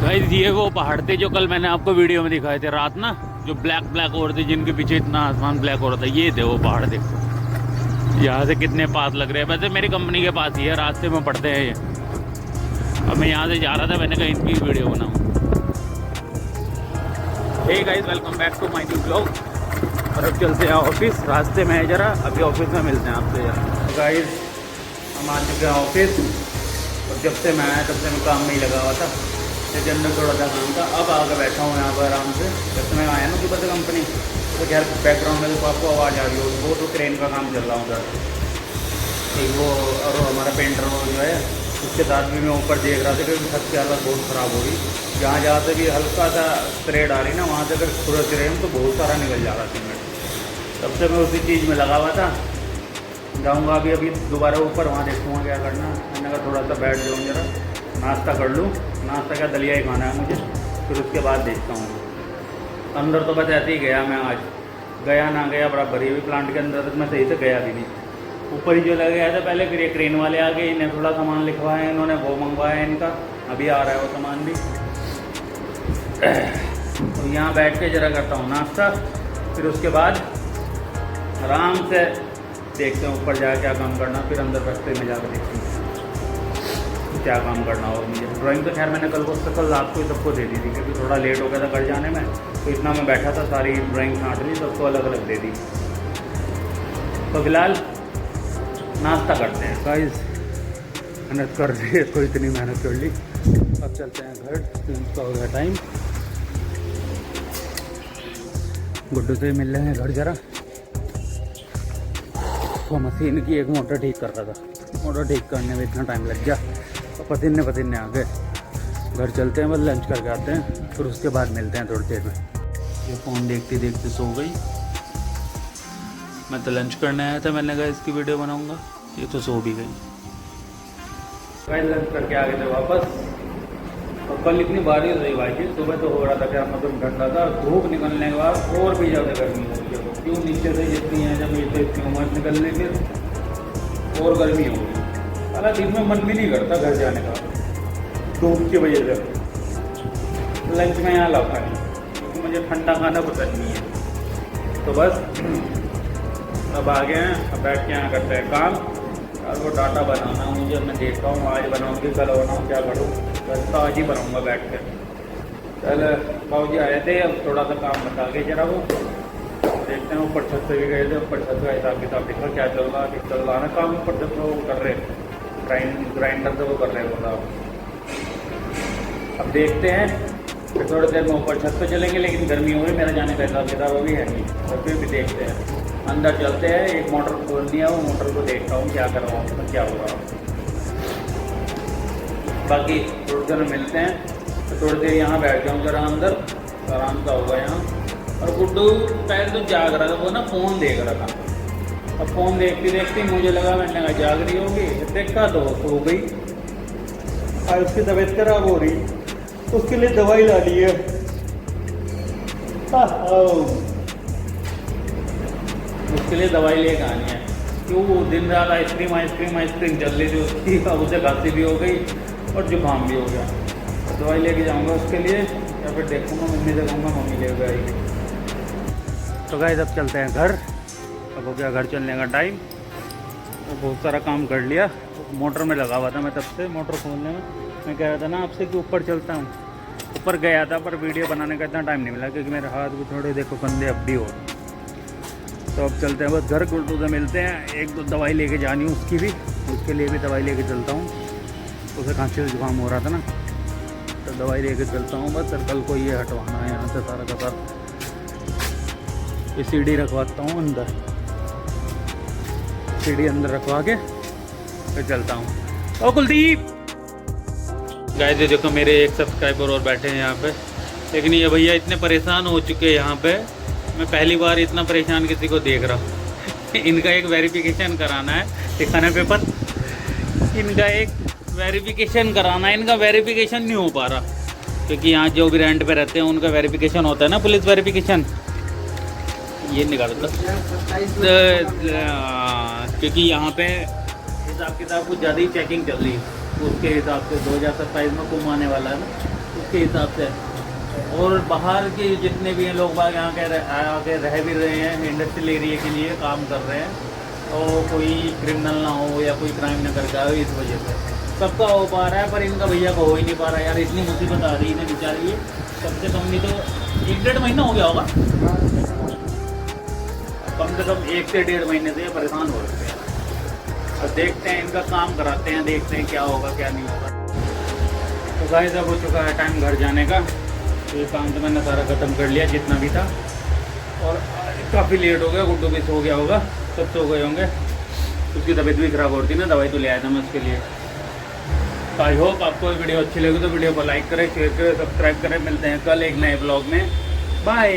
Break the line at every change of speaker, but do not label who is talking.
Guys ये वो पहाड़ थे जो कल मैंने आपको वीडियो में दिखाए थे रात ना, जो ब्लैक ब्लैक हो रहे थे, जिनके पीछे इतना आसमान ब्लैक हो रहा था, ये थे वो पहाड़। देखो यहाँ से कितने पास लग रहे हैं। वैसे मेरी कंपनी के पास ही है, रास्ते में पड़ते हैं ये। अब मैं यहाँ से जा रहा था, मैंने कहा इनकी वीडियो बनाऊँ। Hey guys, welcome back to my new blog. और अब चलते हैं ऑफिस, रास्ते में है जरा, अभी ऑफिस में मिलते हैं आपसे यार। गाइस हम आ चुके हैं ऑफिस, और जब से मैं आया तब से मैं काम में ही लगा हुआ था, लेकिन अंदर थोड़ा सा काम था। अब आकर बैठा हूँ यहाँ पर आराम से। जब से मैं आया ना सुबह से कंपनी, तो यार बैकग्राउंड में तो आपको आवाज़ आ रही हो, वो तो क्रेन का काम चल रहा हूँ उधर। ठीक वो, और हमारा पेंटर वो जो है, उसके साथ भी मैं ऊपर देख रहा था क्योंकि छत की हालत बहुत ख़राब हो रही। जहाँ से भी हल्का सा थ्रेड आ रही ना, वहाँ से अगर खुरच रहे हैं तो बहुत सारा निकल जा रहा सीमेंट। तब से मैं उसी चीज़ में लगा हुआ था। जाऊँगा अभी दोबारा ऊपर, वहाँ देखूँगा क्या करना। मैंने कहा थोड़ा सा बैठ जाऊँ जरा, नाश्ता कर लूँ। नाश्ता क्या, दलिया ही खाना है मुझे, फिर उसके बाद देखता हूँ। अंदर तो बस ऐसे ही गया मैं आज, गया ना गया बराबर ही। प्लांट के अंदर तक मैं सही से गया भी नहीं। ऊपर ही जो लग गया था पहले, फिर ये क्रेन वाले आ गए, इन्हें थोड़ा सामान लिखवाया इन्होंने, वो मंगवाया इनका, अभी आ रहा है वो सामान भी। तो यहाँ बैठ के जरा करता हूँ नाश्ता, फिर उसके बाद आराम से देखते हैं ऊपर जाकर क्या काम करना, फिर अंदर फैक्ट्री में जाकर देखते हैं क्या काम करना होगा मुझे। ड्राइंग तो खैर मैंने कल रात को ही सबको दे दी थी, क्योंकि थोड़ा लेट हो गया था घर जाने में, तो इतना मैं बैठा था, सारी ड्राइंग छाँट ली, सबको अलग अलग दे दी। तो फिलहाल नाश्ता करते हैं। गाइस मेहनत कर रही है तो इतनी मेहनत कर ली, अब चलते हैं घर, लंच का हो गया टाइम। गुड्डू से मिल रहे हैं घर जरा। वो मशीन की एक मोटर ठीक कर रहा था, मोटर ठीक करने में इतना टाइम लग गया, तो पसीने आ गए। घर चलते हैं, बस लंच करके आते हैं, फिर उसके बाद मिलते हैं थोड़ी देर में। ये फ़ोन देखते देखते सो गई। मैं तो लंच करने आया था, मैंने कहा इसकी वीडियो बनाऊंगा, ये तो सो भी गई। लंच करके आ गए थे वापस। और कल इतनी बारिश हुई भाई जी, सुबह तो हो रहा था क्या मतलब ठंडा था, धूप निकलने के बाद और भी ज़्यादा गर्मी हो गई। क्यों नीचे से जितनी है जमीन से इतनी उमस निकलने के और गर्मी हो गई। हालांकि दिन में मन भी नहीं करता घर जाने का, धूप की वजह से। लंच में यहाँ लौटा नहीं, क्योंकि मुझे ठंडा खाना पसंद नहीं है। तो बस अब आ गए हैं, अब बैठ के यहाँ करते हैं काम। और वो डाटा बनाना मुझे, मैं देखता हूँ आज बनाऊँगी कल बनाऊँ, क्या करूँ। बस तो आज ही बनाऊँगा बैठ कर। कल बाबूजी आए थे, अब थोड़ा सा काम बता के जरा वो देखते हैं। ऊपर छत से भी गए थे, ऊपर छत का हिसाब किताब देखा क्या चल रहा है ना काम। ऊपर छत वो कर रहे ग्राइंडर से वो कर रहे हैं। अब देखते हैं, फिर थोड़ी देर में ऊपर छत पे चलेंगे, लेकिन गर्मी हो गई, मेरा जाने का हिसाब किताब अभी है नहीं। और फिर भी देखते हैं, अंदर चलते हैं। एक मोटर खोल दिया, वो मोटर को देखता हूँ क्या करवाऊँ, तो क्या होगा। बाकी थोड़ी देर में मिलते हैं, तो थोड़ी देर यहाँ बैठ जाऊँ जरा अंदर, आराम सा होगा यहाँ। और गुड्डू पहले तो जाग रहा था, वो ना फ़ोन देख रहा था। अब फ़ोन देखते देखते मुझे लगा, मैंने कहा जाग रही होगी, देखा तो सो गई। और उसकी तबीयत खराब हो रही, उसके लिए दवाई ला ली है। उसके लिए दवाई लेकर आनी है, क्यों दिन रात आइसक्रीम चल रही थी उसकी। अब उसे खांसी भी हो गई और जुकाम भी हो गया। दवाई लेके जाऊंगा उसके लिए, या फिर देखूंगा मम्मी से कहूँगा मम्मी ले आएगी। तो गाइस अब चलते हैं घर। अब हो गया घर चलने का टाइम। तो बहुत सारा काम कर लिया, मोटर में लगा हुआ था मैं तब से, मोटर खोलने में। मैं कह रहा था ना आपसे कि ऊपर चलता हूँ, ऊपर गया था, पर वीडियो बनाने का इतना टाइम नहीं मिला, क्योंकि मेरे हाथ भी थोड़े देखो गंदे अब भी हो। तो अब चलते हैं बस घर, गुड्डू से मिलते हैं। एक दो दवाई लेके जानी है उसकी भी, उसके लिए भी दवाई लेके चलता हूँ। उसे खांसी से जुकाम हो रहा था ना, तो दवाई लेके चलता हूँ बस। और कल को ये हटवाना है यहाँ से सारा का सारा। ये सीढ़ी रखवाता हूँ अंदर, सीढ़ी अंदर रखवा के फिर चलता हूँ। ओ कुलदीप, गाइस देखो मेरे एक सब्सक्राइबर और बैठे हैं यहाँ पे, लेकिन ये भैया इतने परेशान हो चुके हैं यहाँ पे। मैं पहली बार इतना परेशान किसी को देख रहा हूँ। इनका एक वेरिफिकेशन कराना है, दिखाना पेपर। इनका एक वेरिफिकेशन कराना है, इनका वेरिफिकेशन नहीं हो पा रहा, क्योंकि यहाँ जो भी रेंट पे रहते हैं उनका वेरिफिकेशन होता है ना, पुलिस वेरिफिकेशन। ये निकाल दो, क्योंकि यहाँ पे हिसाब किताब कुछ ज़्यादा ही चेकिंग चल रही है। उसके हिसाब से 2027 में कुम आने वाला है ना, उसके हिसाब से। और बाहर के जितने भी हैं लोग बाग यहाँ के आके रह भी रहे हैं, इंडस्ट्रियल एरिया के लिए काम कर रहे हैं, तो कोई क्रिमिनल ना हो या कोई क्राइम ना कर जाए, इस वजह से सबका हो पा रहा है, पर इनका भैया को हो ही नहीं पा रहा है यार। इतनी मुसीबत आ रही है बेचारी, कम से कम भी तो 1-1.5 महीना हो गया होगा, कम से कम 1 से 1.5 महीने से परेशान हो रहे हैं। अब देखते हैं, इनका काम कराते हैं, देखते हैं क्या होगा क्या नहीं होगा। तो गाइस अब हो चुका है टाइम घर जाने का। ये काम तो मैंने सारा ख़त्म कर लिया जितना भी था, और काफ़ी लेट हो गया, गुड्डू भी सो गया होगा, सब सो गए होंगे। उसकी तबीयत भी ख़राब हो रही थी ना, दवाई तो ले आया था मैं उसके लिए। तो आई होप आपको वीडियो अच्छी लगी तो वीडियो को लाइक करें, शेयर करें, सब्सक्राइब करें। मिलते हैं कल एक नए ब्लॉग में, बाय।